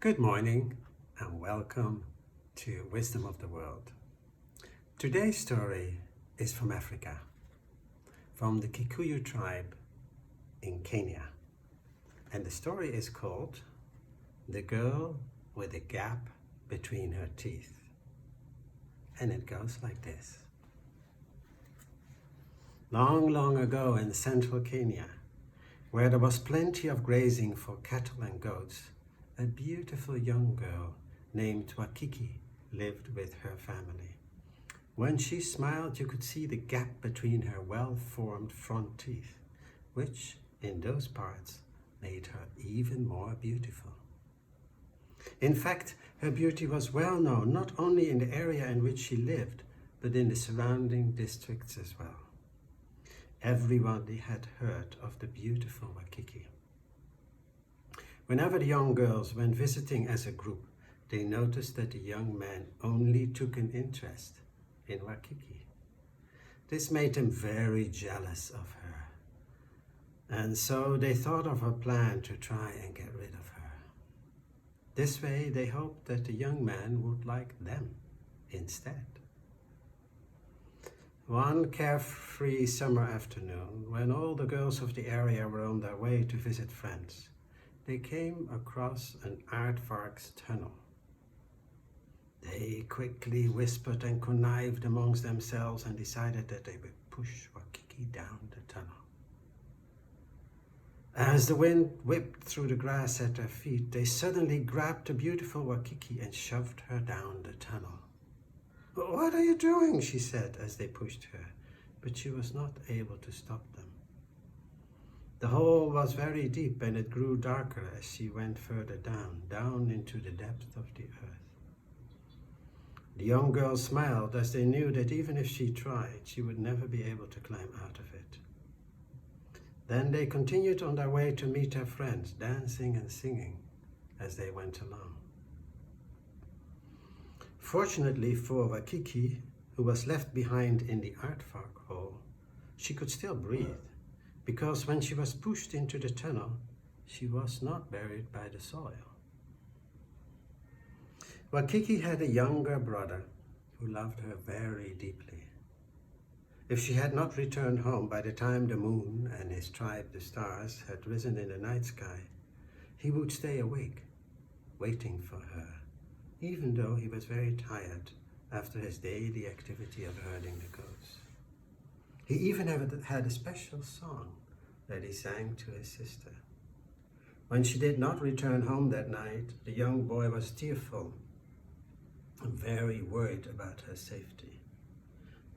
Good morning and welcome to Wisdom of the World. Today's story is from Africa, from the Kikuyu tribe in Kenya. And the story is called The Girl with a Gap Between Her Teeth. And it goes like this. Long, long ago in central Kenya, where there was plenty of grazing for cattle and goats, a beautiful young girl named Wakiki lived with her family. When she smiled, you could see the gap between her well-formed front teeth, which, in those parts, made her even more beautiful. In fact, her beauty was well known not only in the area in which she lived, but in the surrounding districts as well. Everybody had heard of the beautiful Wakiki. Whenever the young girls went visiting as a group, they noticed that the young men only took an interest in Wakiki. This made them very jealous of her, and so they thought of a plan to try and get rid of her. This way they hoped that the young man would like them instead. One carefree summer afternoon, when all the girls of the area were on their way to visit friends, they came across an aardvark's tunnel. They quickly whispered and connived amongst themselves and decided that they would push Wakiki down the tunnel. As the wind whipped through the grass at their feet, they suddenly grabbed the beautiful Wakiki and shoved her down the tunnel. "What are you doing?" she said as they pushed her, but she was not able to stop them. The hole was very deep and it grew darker as she went further down into the depth of the earth. The young girl smiled as they knew that even if she tried, she would never be able to climb out of it. Then they continued on their way to meet their friends, dancing and singing as they went along. Fortunately for Wakiki, who was left behind in the aardvark hole, she could still breathe, because when she was pushed into the tunnel, she was not buried by the soil. Wakiki had a younger brother who loved her very deeply. If she had not returned home by the time the moon and his tribe, the stars, had risen in the night sky, he would stay awake, waiting for her, even though he was very tired after his daily activity of herding the goats. He even had a special song that he sang to his sister. When she did not return home that night, the young boy was tearful and very worried about her safety.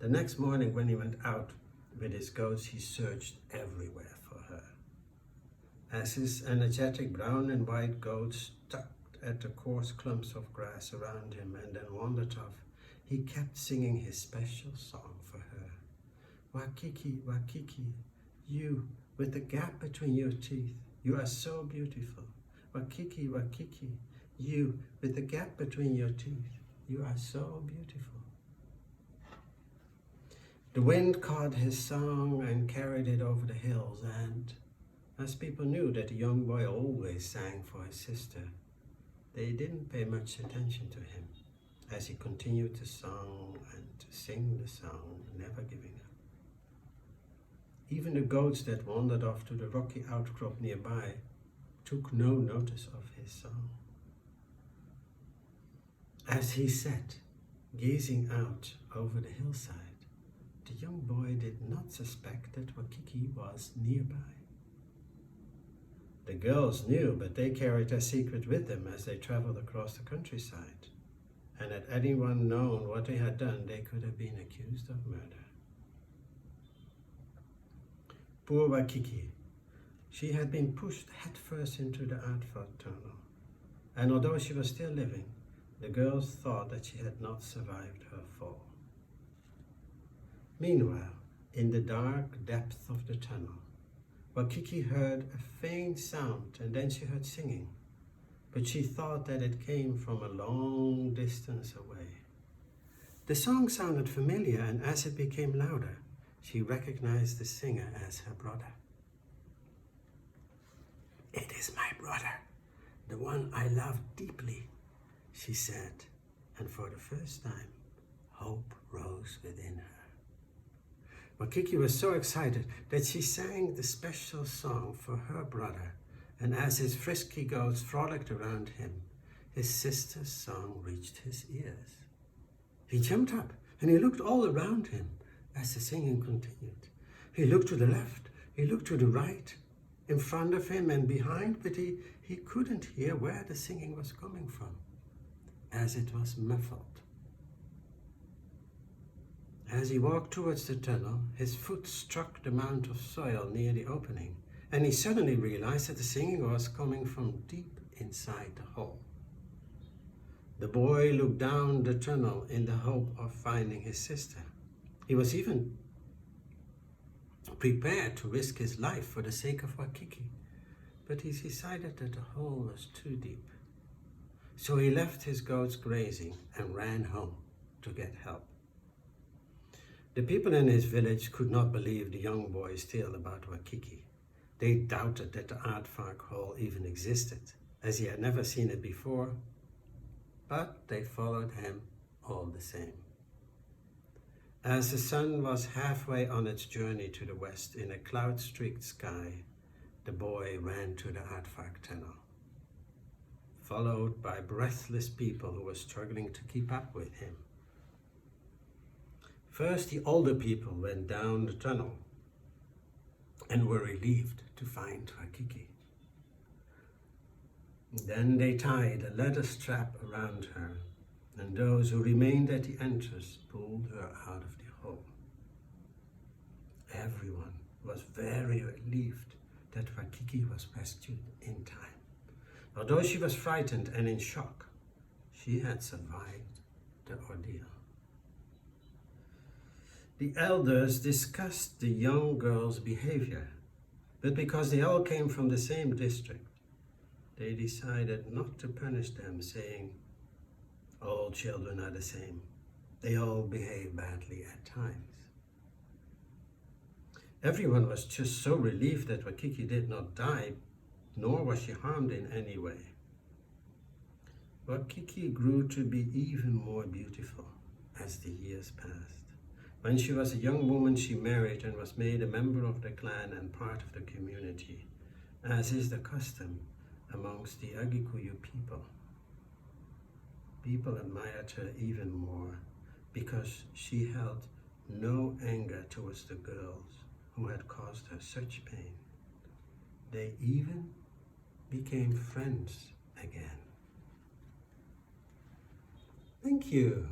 The next morning when he went out with his goats, he searched everywhere for her. As his energetic brown and white goats tugged at the coarse clumps of grass around him and then wandered off, he kept singing his special song for her. "Wakiki, Wakiki, you with the gap between your teeth, you are so beautiful. Wakiki, Wakiki, you with the gap between your teeth, you are so beautiful." The wind caught his song and carried it over the hills, and as people knew that the young boy always sang for his sister, they didn't pay much attention to him as he continued to sing and to sing the song, never giving up. Even the goats that wandered off to the rocky outcrop nearby took no notice of his song. As he sat, gazing out over the hillside, the young boy did not suspect that Wakiki was nearby. The girls knew, but they carried their secret with them as they traveled across the countryside. And had anyone known what they had done, they could have been accused of murder. Poor Wakiki. She had been pushed headfirst into the aardvark tunnel, and although she was still living, the girls thought that she had not survived her fall. Meanwhile, in the dark depth of the tunnel, Wakiki heard a faint sound and then she heard singing, but she thought that it came from a long distance away. The song sounded familiar, and as it became louder, she recognized the singer as her brother. "It is my brother, the one I love deeply, she said, and for the first time, hope rose within her. Wakiki was so excited that she sang the special song for her brother, and as his frisky goats frolicked around him, his sister's song reached his ears. He jumped up and he looked all around him as the singing continued. He looked to the left, he looked to the right, in front of him and behind, but he couldn't hear where the singing was coming from, as it was muffled. As he walked towards the tunnel, his foot struck the mound of soil near the opening, and he suddenly realized that the singing was coming from deep inside the hole. The boy looked down the tunnel in the hope of finding his sister. He was even prepared to risk his life for the sake of Wakiki, but he decided that the hole was too deep. So he left his goats grazing and ran home to get help. The people in his village could not believe the young boy's tale about Wakiki. They doubted that the aardvark hole even existed, as he had never seen it before, but they followed him all the same. As the sun was halfway on its journey to the west in a cloud-streaked sky, the boy ran to the aardvark tunnel, followed by breathless people who were struggling to keep up with him. First, the older people went down the tunnel and were relieved to find Wakiki. Then they tied a leather strap around her, and those who remained at the entrance pulled her out of the hole. Everyone was very relieved that Wakiki was rescued in time. Although she was frightened and in shock, she had survived the ordeal. The elders discussed the young girl's behavior, but because they all came from the same district, they decided not to punish them, saying, "All children are the same. They all behave badly at times." Everyone was just so relieved that Wakiki did not die, nor was she harmed in any way. Wakiki grew to be even more beautiful as the years passed. When she was a young woman, she married and was made a member of the clan and part of the community, as is the custom amongst the Kikuyu people. People admired her even more because she held no anger towards the girls who had caused her such pain. They even became friends again. Thank you.